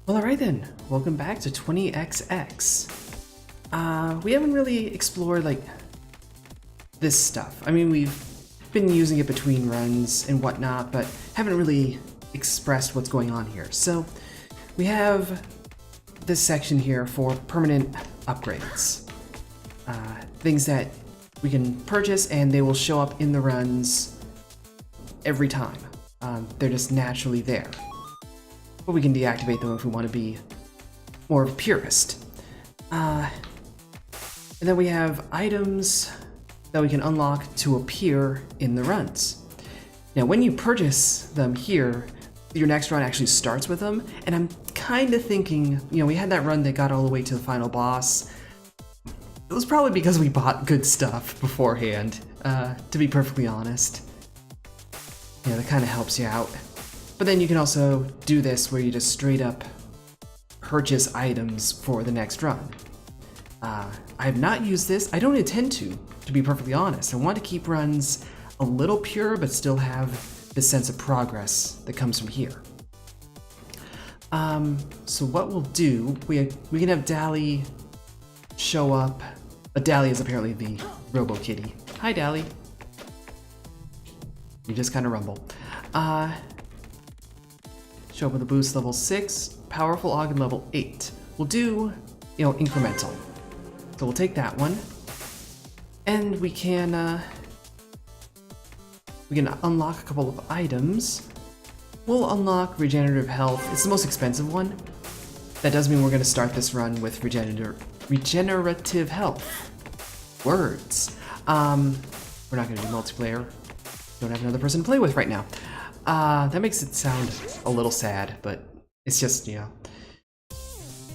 Well, alright then. Welcome back to 20XX. We haven't really explored, like, this stuff. I mean, we've been using it between runs and whatnot, but haven't really expressed what's going on here. So, we have this section here for permanent upgrades. Things that we can purchase and they will show up in the runs every time. They're just naturally there. But we can deactivate them if we want to be more of a purist. And then we have items that we can unlock to appear in the runs. Now, when you purchase them here, your next run actually starts with them, and I'm kind of thinking, we had that run that got all the way to the final boss. It was probably because we bought good stuff beforehand, to be perfectly honest. Yeah, that kind of helps you out. But then you can also do this where you just straight up purchase items for the next run. I have not used this. I don't intend to be perfectly honest. I want to keep runs a little pure, but still have the sense of progress that comes from here. So what we'll do, we can have Dally show up, but Dally is apparently the Robo Kitty. Hi, Dally. You just kind of rumble. Show up with a boost level 6, powerful Ogden level 8. We'll do, incremental. So we'll take that one, and we can unlock a couple of items. We'll unlock regenerative health. It's the most expensive one. That does mean we're going to start this run with regenerative health. Words. We're not going to do multiplayer. Don't have another person to play with right now. That makes it sound a little sad, but it's just,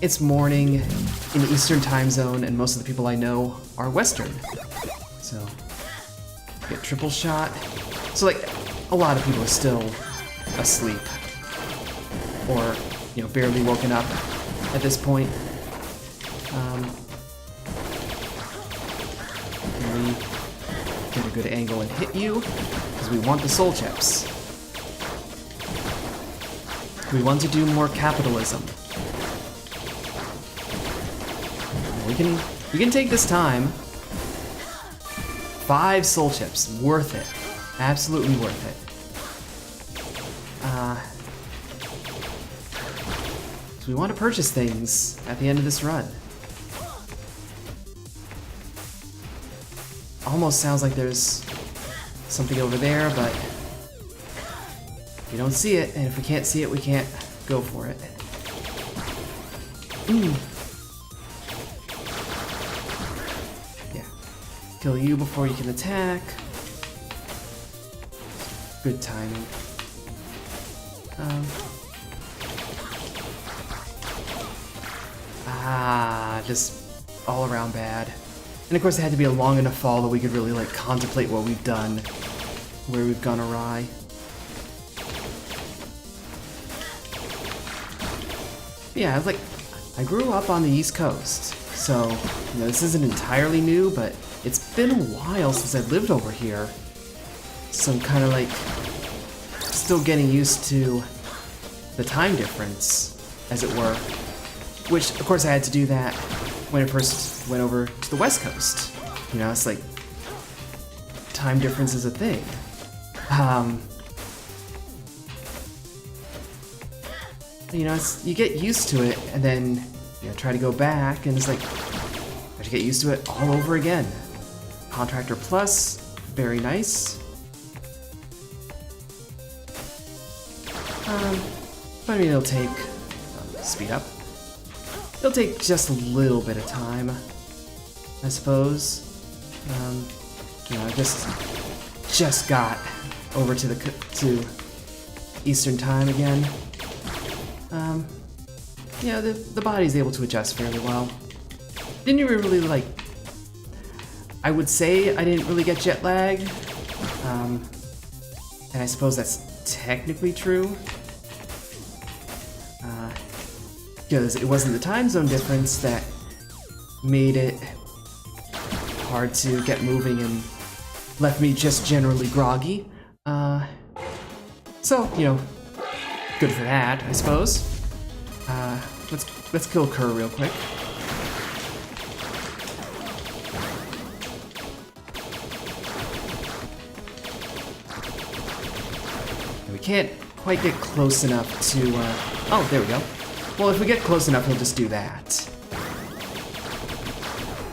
it's morning in the Eastern time zone, and most of the people I know are Western. So, get triple shot. So, like, a lot of people are still asleep. Or, barely woken up at this point. We get a good angle and hit you, because we want the soul chips. We want to do more capitalism. We can take this time. 5 soul chips, worth it. Absolutely worth it. So we want to purchase things at the end of this run. Almost sounds like there's something over there, but we don't see it, and if we can't see it, we can't go for it. Yeah. Kill you before you can attack. Good timing. Just all around bad. And of course it had to be a long enough fall that we could really contemplate what we've done, where we've gone awry. Yeah, I grew up on the East Coast, so, this isn't entirely new, but it's been a while since I lived over here. So I'm kind of still getting used to the time difference, as it were. Which, of course, I had to do that when I first went over to the West Coast. It's like, time difference is a thing. You get used to it, and then try to go back, and it's like you have to get used to it all over again. Contractor Plus, very nice. But I mean, it'll take speed up. It'll take just a little bit of time, I suppose. I just got over to Eastern time again. The body's able to adjust fairly well. Didn't you really I would say I didn't really get jet lag. And I suppose that's technically true. Because it wasn't the time zone difference that made it hard to get moving and left me just generally groggy. So, good for that, I suppose. Let's kill Kerr real quick. And we can't quite get close enough to, oh, there we go. Well, if we get close enough, he'll just do that.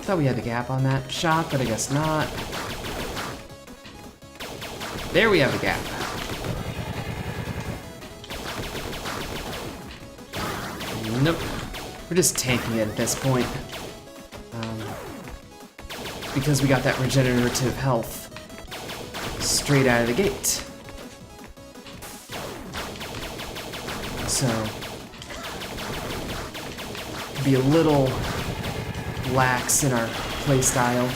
Thought we had the gap on that shot, but I guess not. There we have the gap. Nope. We're just tanking it at this point. Because we got that regenerative health straight out of the gate. So, be a little lax in our playstyle.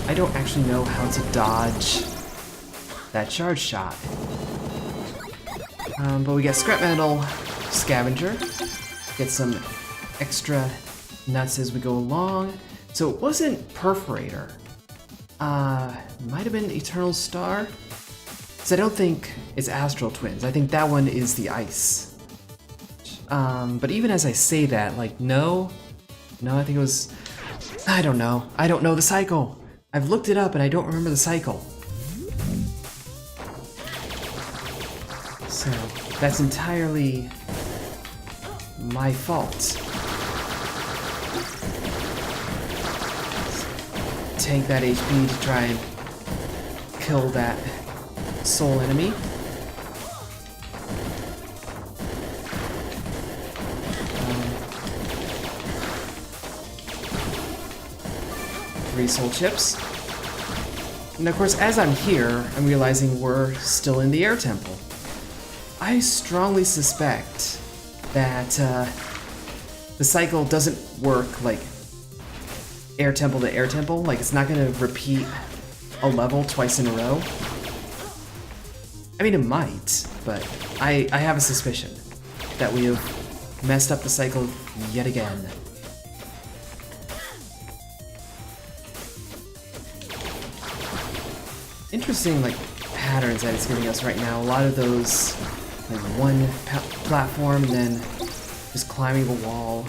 I don't actually know how to dodge that charge shot. But we got scrap metal scavenger. Get some extra nuts as we go along. So it wasn't perforator. Might have been eternal star. Because I don't think it's astral twins. I think that one is the ice. But even as I say that, like, no, I think it was, I don't know. I don't know the cycle. I've looked it up and I don't remember the cycle. So, that's entirely my fault. Tank that HP to try and kill that soul enemy. Three soul chips. And of course, as I'm here, I'm realizing we're still in the air temple. I strongly suspect that the cycle doesn't work like air temple to air temple. Like, it's not going to repeat a level twice in a row. I mean, it might, but I have a suspicion that we have messed up the cycle yet again. Interesting, like, patterns that it's giving us right now. A lot of those, like, one platform and then just climbing the wall.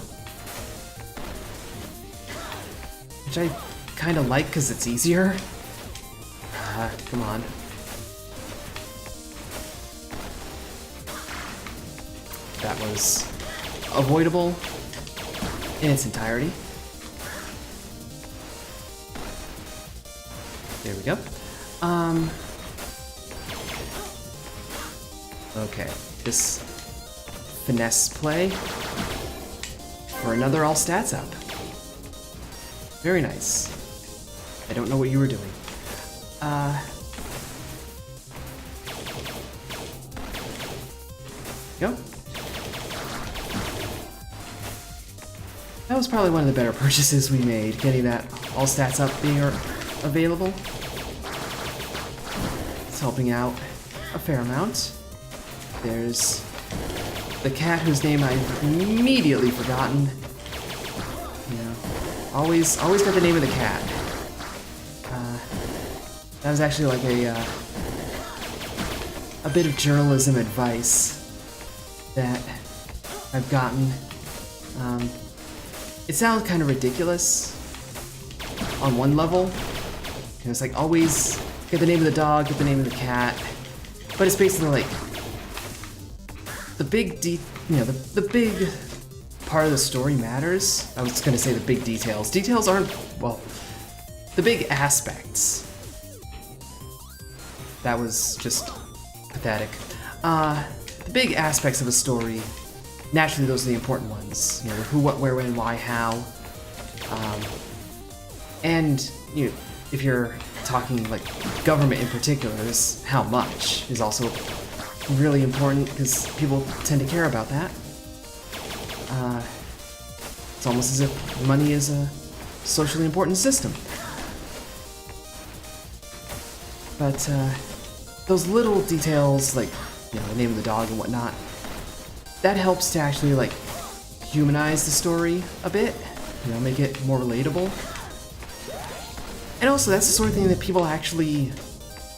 Which I kind of like because it's easier. Come on. That was avoidable in its entirety. There we go. Okay, this finesse play for another all stats up. Very nice. I don't know what you were doing. Go. That was probably one of the better purchases we made, getting that all stats up being available. It's helping out a fair amount. There's the cat whose name I've immediately forgotten. You know, always got the name of the cat. That was actually like a bit of journalism advice that I've gotten. It sounds kind of ridiculous on one level. You know, it's like always get the name of the dog, get the name of the cat, but it's basically like the big the big part of the story matters. I was gonna say the big details. Details aren't, well, the big aspects. That was just pathetic. The big aspects of a story, naturally those are the important ones. You know, who, what, where, when, why, how. And, you know, if you're talking like government in particular, is how much is also really important because people tend to care about that. It's almost as if money is a socially important system. But those little details, like, you know, the name of the dog and whatnot, that helps to actually like humanize the story a bit, you know, make it more relatable. And also, that's the sort of thing that people actually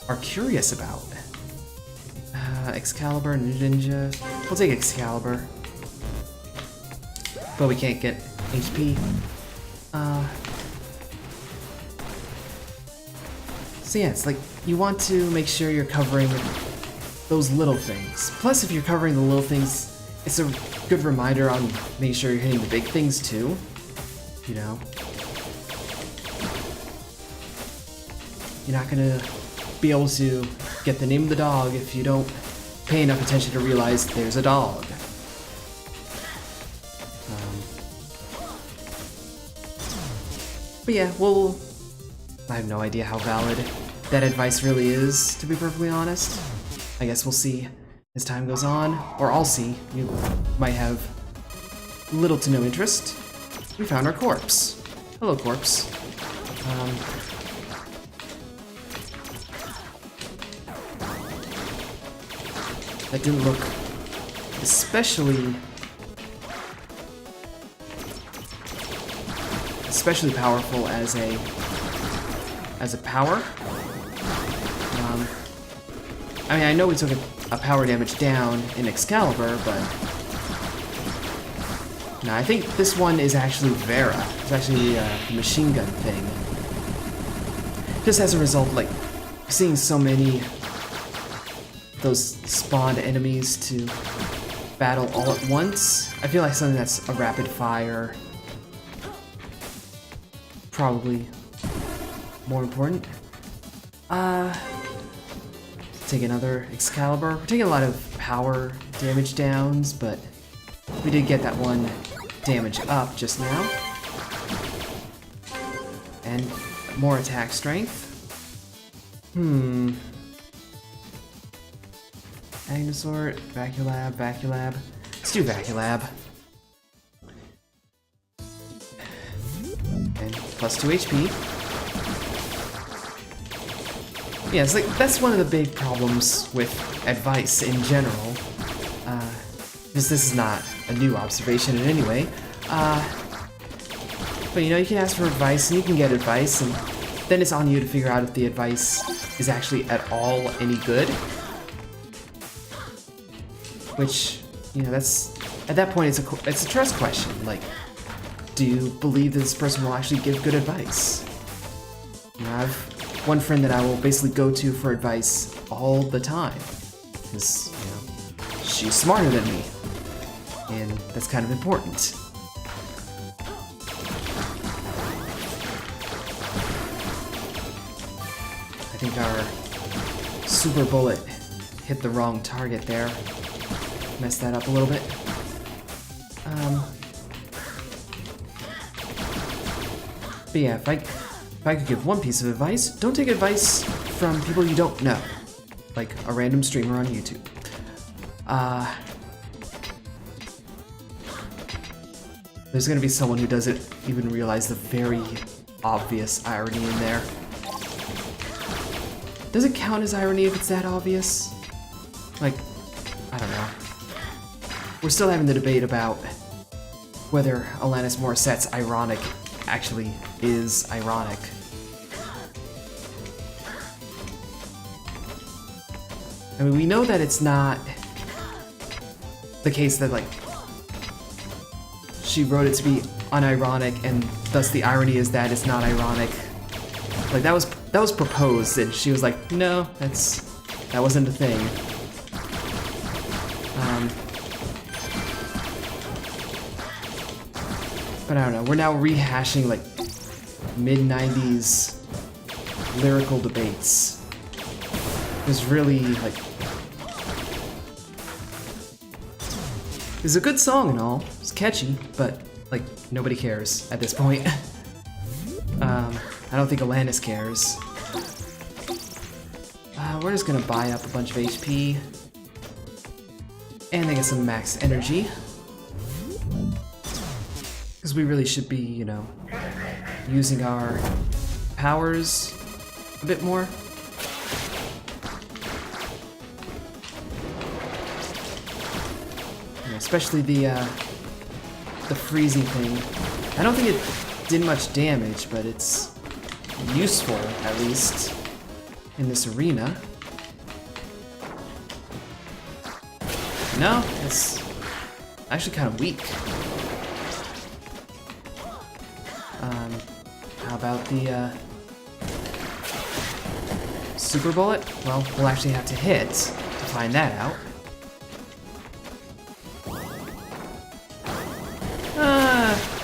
are curious about. Excalibur, Ninja. We'll take Excalibur. But we can't get HP. So yeah, it's like you want to make sure you're covering those little things. Plus, if you're covering the little things, it's a good reminder on making sure you're hitting the big things too. You know? You're not gonna be able to get the name of the dog if you don't pay enough attention to realize there's a dog. But yeah, I have no idea how valid that advice really is, to be perfectly honest. I guess we'll see as time goes on, or I'll see. You might have little to no interest. We found our corpse. Hello, corpse. That didn't look especially powerful as a power. I mean, I know we took a power damage down in Excalibur, but no, I think this one is actually Vera. It's actually the machine gun thing. Just as a result, like seeing so many those spawned enemies to battle all at once, I feel like something that's a rapid fire probably more important. Take another Excalibur. We're taking a lot of power damage downs, but we did get that one damage up just now. And more attack strength. Agnosort, Vaculab. Let's do Vaculab. And plus 2 HP. Yeah, it's like, that's one of the big problems with advice in general. Because this is not a new observation in any way. But you know, you can ask for advice and you can get advice, and then it's on you to figure out if the advice is actually at all any good. Which, you know, that's, at that point it's a trust question. Like, do you believe that this person will actually give good advice? You know, I've one friend that I will basically go to for advice all the time, because, you know, she's smarter than me, and that's kind of important. I think our super bullet hit the wrong target there. Messed that up a little bit. But yeah, if I could give one piece of advice, don't take advice from people you don't know, like a random streamer on YouTube. There's gonna be someone who doesn't even realize the very obvious irony in there. Does it count as irony if it's that obvious? Like, I don't know. We're still having the debate about whether Alanis Morissette's ironic actually is ironic. I mean, we know that it's not the case that, like, she wrote it to be unironic, and thus the irony is that it's not ironic. Like, that was proposed, and she was like, no, that wasn't a thing. But I don't know, we're now rehashing, like, mid-90s lyrical debates. It was really, like... It's a good song and all, it's catchy, but, like, nobody cares at this point. I don't think Alanis cares. We're just gonna buy up a bunch of HP. And they get some max energy. Because we really should be, you know, using our powers a bit more. Yeah, especially the freezing thing. I don't think it did much damage, but it's useful, at least, in this arena. No, it's actually kind of weak. How about the super bullet? Well, we'll actually have to hit to find that out.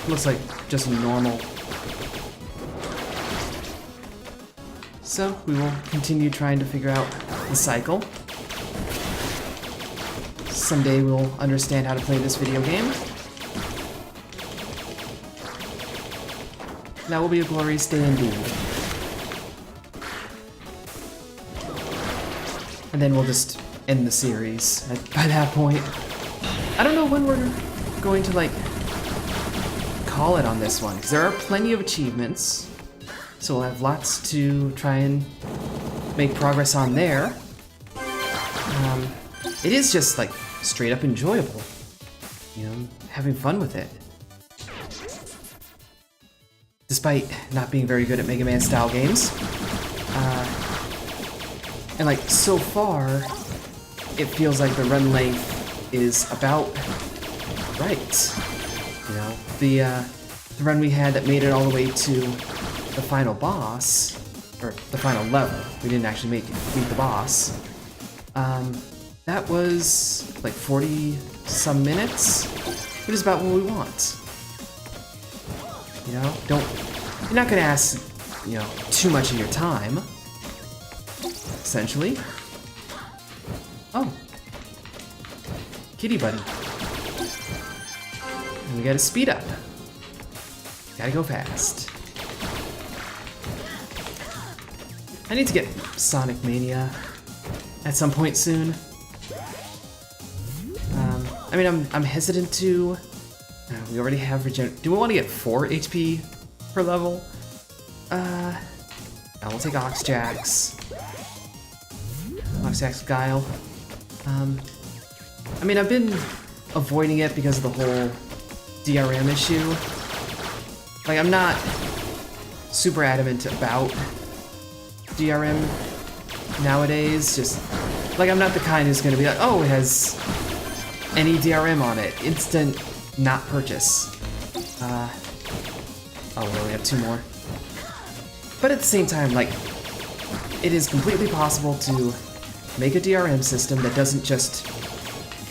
Looks like just normal. So we will continue trying to figure out the cycle. Someday we'll understand how to play this video game. That will be a glorious day indeed. And then we'll just end the series by that point. I don't know when we're going to, like, call it on this one, because there are plenty of achievements. So we'll have lots to try and make progress on there. It is just, like, straight up enjoyable. You know, having fun with it. Despite not being very good at Mega Man style games. And like, so far, it feels like the run length is about right. You know, the run we had that made it all the way to the final boss, or the final level. We didn't actually meet the boss. That was like 40 some minutes. It is about what we want. You know, you're not gonna ask, you know, too much of your time, essentially. Oh. Kitty buddy. And we gotta speed up. Gotta go fast. I need to get Sonic Mania at some point soon. I mean, I'm hesitant to. We already have regen. Do we want to get 4 HP per level? I will take Oxjax. Oxjax Guile. I mean, I've been avoiding it because of the whole DRM issue. Like, I'm not super adamant about DRM nowadays. Just, like, I'm not the kind who's gonna be like, oh, it has any DRM on it. Instant not purchase. Oh, we only have 2 more. But at the same time, like, it is completely possible to make a DRM system that doesn't just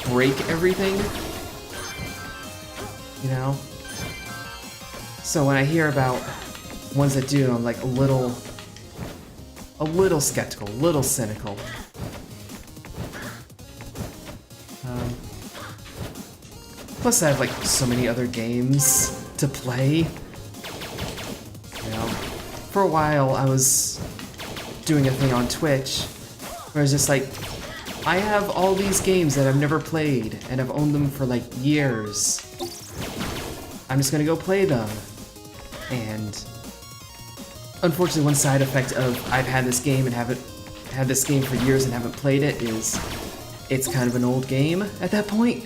break everything. You know? So when I hear about ones that do, I'm like a little skeptical, a little cynical. Plus I have like so many other games to play. You know, for a while I was doing a thing on Twitch where it's just like, I have all these games that I've never played and I've owned them for like years. I'm just gonna go play them. And unfortunately, one side effect of I've had this game and haven't had this game for years and haven't played it is it's kind of an old game at that point.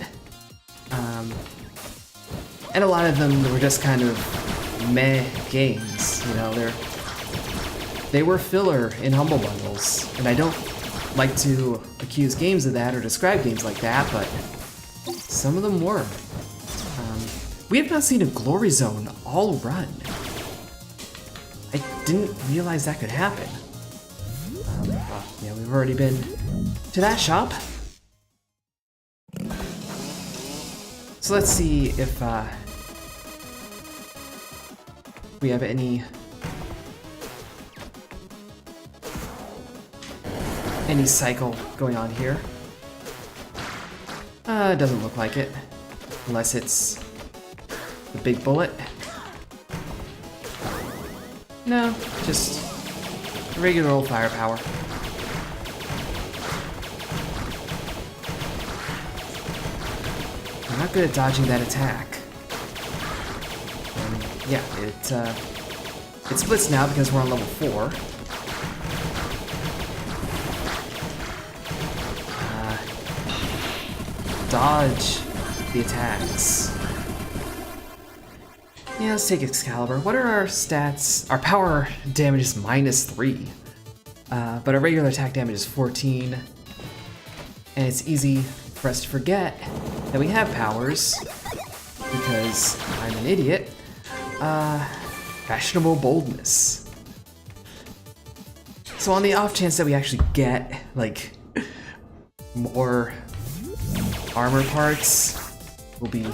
And a lot of them were just kind of meh games, you know, they were filler in Humble Bundles, and I don't like to accuse games of that or describe games like that, but some of them were. We have not seen a Glory Zone all run. I didn't realize that could happen. Well, yeah, we've already been to that shop. So let's see if we have any cycle going on here. It doesn't look like it, unless it's the big bullet. No, just regular old firepower. I'm not good at dodging that attack. Yeah, it splits now because we're on level 4. Dodge the attacks. Yeah, let's take Excalibur. What are our stats? Our power damage is -3, but our regular attack damage is 14, and it's easy for us to forget that we have powers, because I'm an idiot. Fashionable boldness. So on the off chance that we actually get, like, more armor parts, we'll be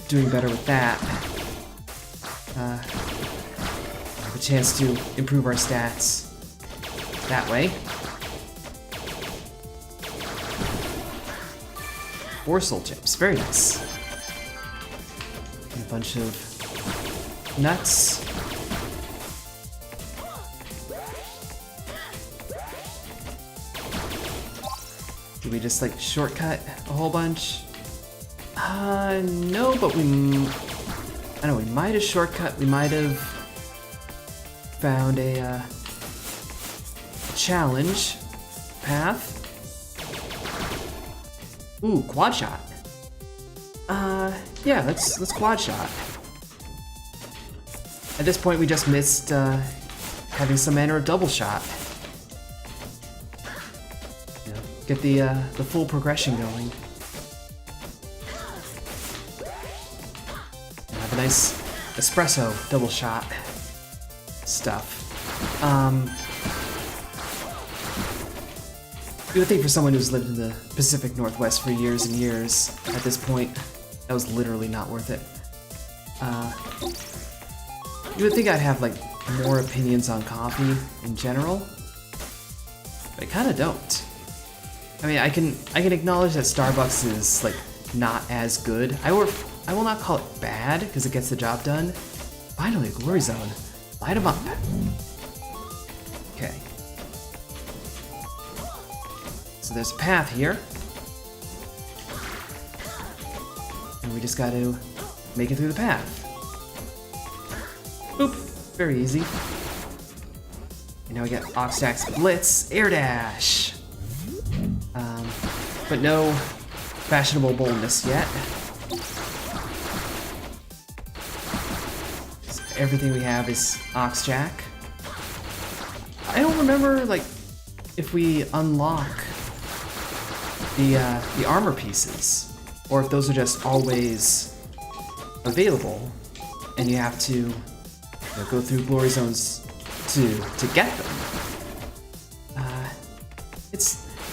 doing better with that. Have a chance to improve our stats that way. 4 soul chips, very nice. And a bunch of nuts. Do we just like shortcut a whole bunch? No, but I know we might have shortcut, we might have found a challenge path. Ooh, quad shot. Yeah, let's quad shot. At this point, we just missed having some manner of double shot. You know, get the full progression going. Have a nice espresso double shot stuff. You would think for someone who's lived in the Pacific Northwest for years and years, at this point, that was literally not worth it. You would think I'd have like more opinions on coffee in general, but I kind of don't. I mean, I can acknowledge that Starbucks is like not as good. I will not call it bad because it gets the job done. Finally, a glory zone. Light 'em up. Okay. So there's a path here. And we just got to make it through the path. Boop. Very easy. And now we get Oxtack's Blitz Air Dash. But no fashionable boldness yet. So everything we have is Oxjack. I don't remember, like, if we unlock the armor pieces, or if those are just always available, and you have to go through glory zones to get them.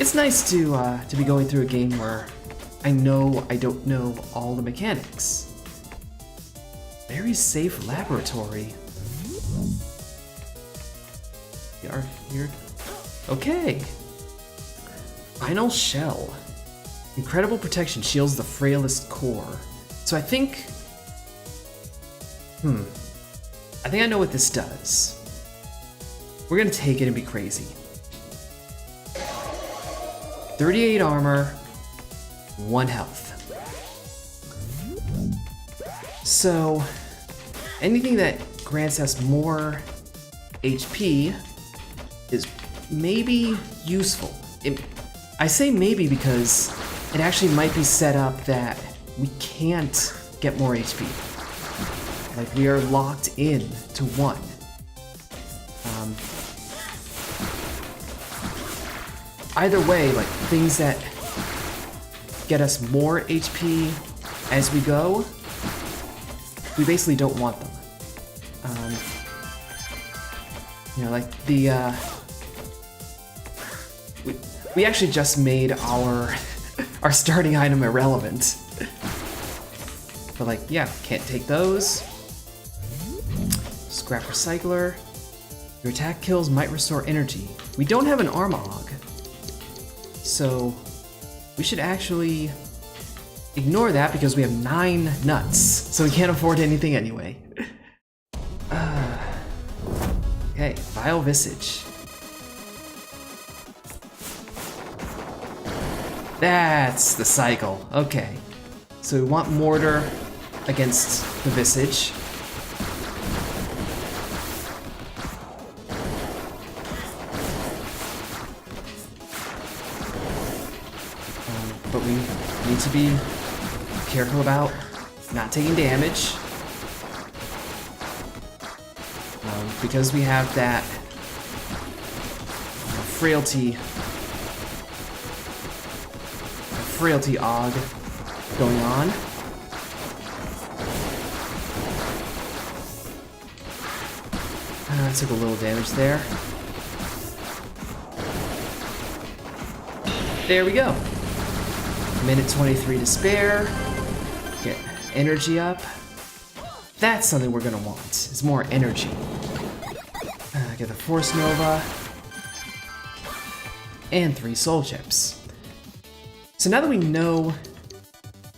It's nice to be going through a game where I know I don't know all the mechanics. Very safe laboratory. We are here. Okay. Final shell. Incredible protection shields the frailest core. So I think I know what this does. We're gonna take it and be crazy. 38 armor, 1 health. So anything that grants us more HP is maybe useful. I say maybe because it actually might be set up that we can't get more HP. Like, we are locked in to 1. Either way, like, things that get us more HP as we go, we basically don't want them. You know, like we actually just made our starting item irrelevant. But like, yeah, can't take those. Scrap recycler. Your attack kills might restore energy. We don't have an Armog, so we should actually ignore that because we have 9 nuts, so we can't afford anything anyway. Okay, Vile Visage. That's the cycle. Okay. So we want Mortar against the Visage. But we need to be careful about not taking damage. Because we have that frailty frailty aug going on. Took a little damage there. There we go. Minute 23 to spare. Get energy up. That's something we're gonna want, is more energy. Get the Force Nova. And 3 soul chips. So now that we know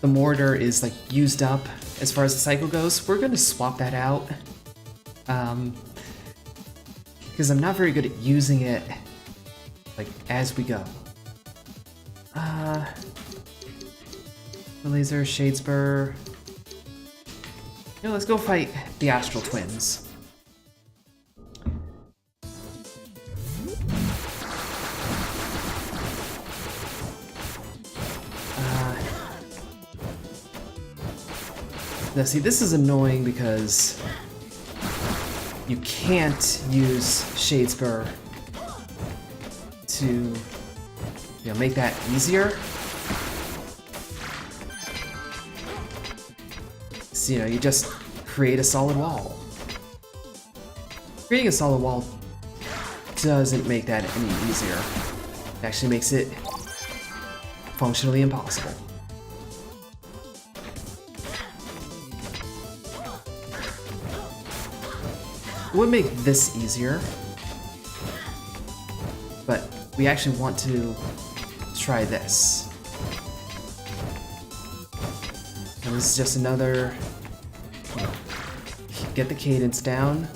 the mortar is like used up as far as the cycle goes, we're gonna swap that out. Because I'm not very good at using it like as we go. Laser, Shadespur. Let's go fight the Astral Twins. Now see, this is annoying because you can't use Shadespur to, make that easier. So, you just create a solid wall. Creating a solid wall doesn't make that any easier. It actually makes it functionally impossible. It would make this easier, but we actually want to try this. And this is just another, get the cadence down,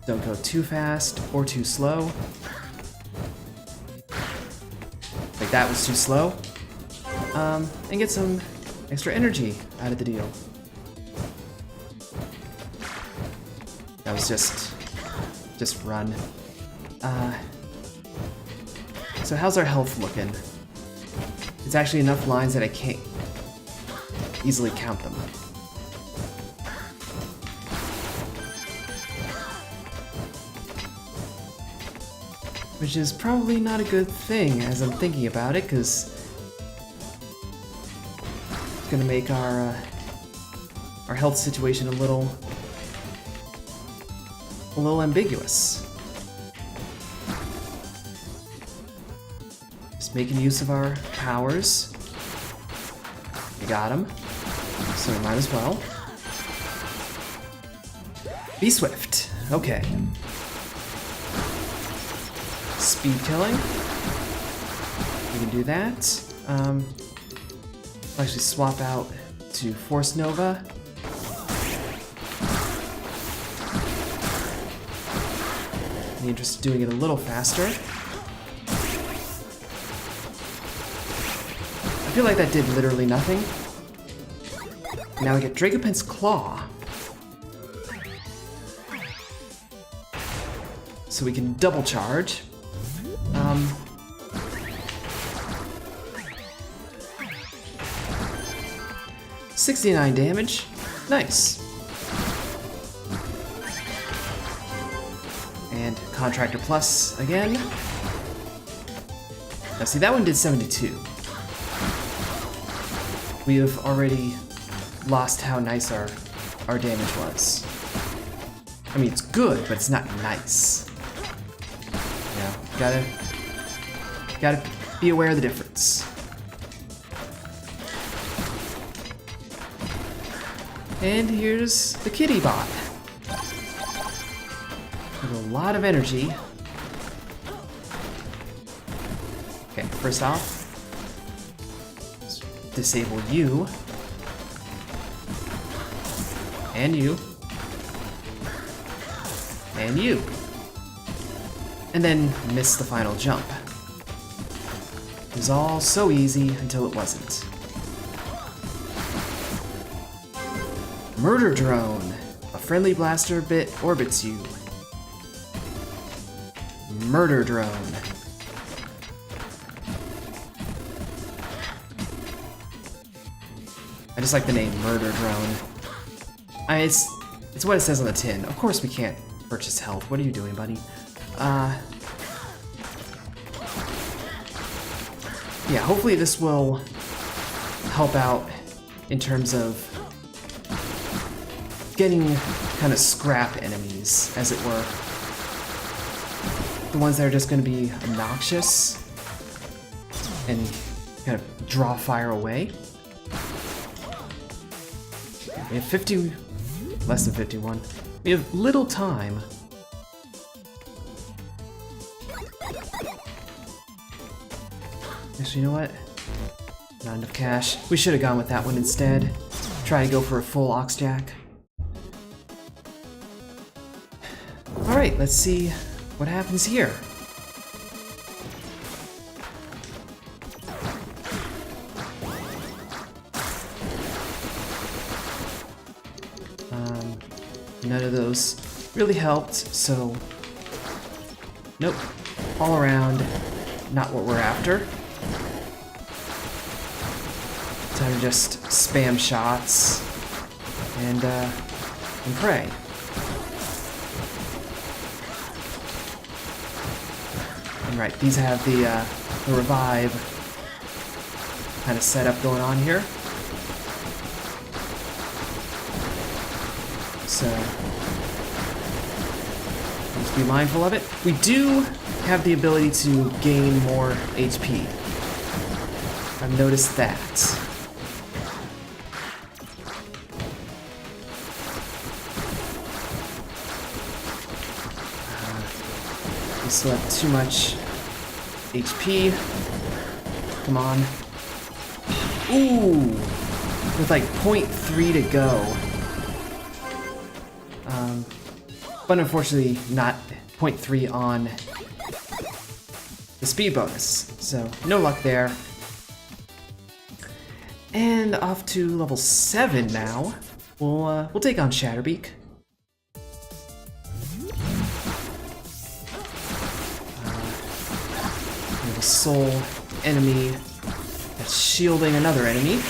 don't go too fast or too slow. Like that was too slow. And get some extra energy out of the deal. That was just run. So how's our health looking? It's actually enough lines that I can't easily count them. Which is probably not a good thing as I'm thinking about it, because it's gonna make our health situation a little ambiguous. Just making use of our powers. We got him, so we might as well. Be swift. Okay. Speed killing. We can do that. I'll actually swap out to Force Nova. In the interest of doing it a little faster. I feel like that did literally nothing. Now we get Dragopin's Claw. So we can double charge. 69 damage. Nice. And Contractor Plus again. Now see, that one did 72. We have already lost how nice our damage was. I mean, it's good, but it's not nice. Gotta be aware of the difference. And here's the kitty bot. With a lot of energy. Okay, first off, let's disable you. And you. And you. And then miss the final jump. It was all so easy until it wasn't. Murder Drone. A friendly blaster bit orbits you. Murder Drone. I just like the name Murder Drone. It's what it says on the tin. Of course we can't purchase health. What are you doing, buddy? Yeah, hopefully this will help out in terms of getting kind of scrap enemies, as it were. The ones that are just going to be obnoxious and kind of draw fire away. We have 50, less than 51. We have little time. Actually, you know what? Not enough cash. We should have gone with that one instead. Try to go for a full ox jack. Alright, let's see what happens here. None of those really helped, so nope. All around, not what we're after. Time to just spam shots and pray. And right, these have the revive kind of setup going on here. So just be mindful of it. We do have the ability to gain more HP. I've noticed that. We still have too much HP. Come on. Ooh! With like 0.3 to go. But unfortunately not 0.3 on the speed bonus. So no luck there. And off to level 7 now. We'll take on Shatterbeak. We have a soul enemy that's shielding another enemy.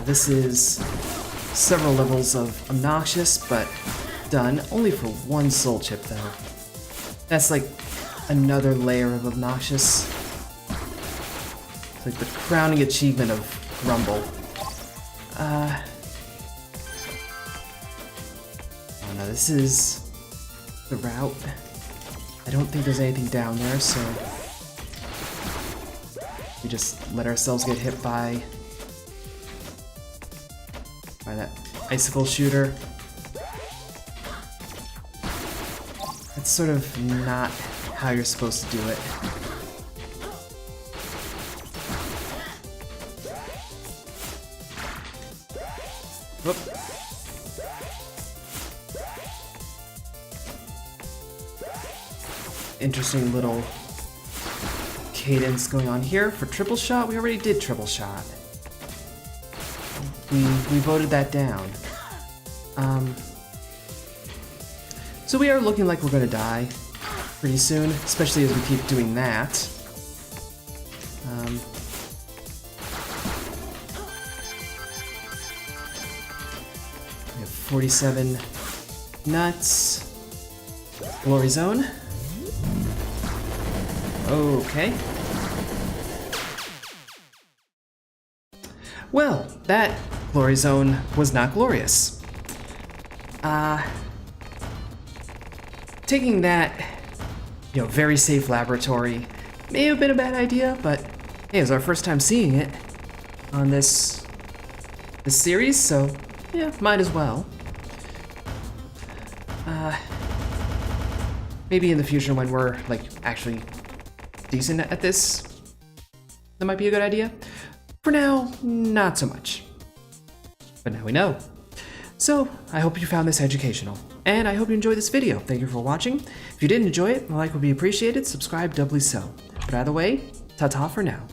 This is several levels of obnoxious, but done only for one soul chip though. That's like another layer of obnoxious. It's like the crowning achievement of Grumble. Oh no, this is the route. I don't think there's anything down there, so we just let ourselves get hit by that icicle shooter. That's sort of not how you're supposed to do it. Whoop. Interesting little cadence going on here. For triple shot, we already did triple shot. We voted that down. So we are looking like we're gonna die pretty soon, especially as we keep doing that. We have 47 nuts. Glory zone. Okay. Well, that glory zone was not glorious. Taking that, very safe laboratory may have been a bad idea, but hey, it was our first time seeing it on this series, so yeah, might as well. Maybe in the future when we're like actually decent at this, that might be a good idea. For now, not so much. But now we know. So, I hope you found this educational, and I hope you enjoyed this video. Thank you for watching. If you did enjoy it, a like would be appreciated, subscribe doubly so. But either way, ta-ta for now.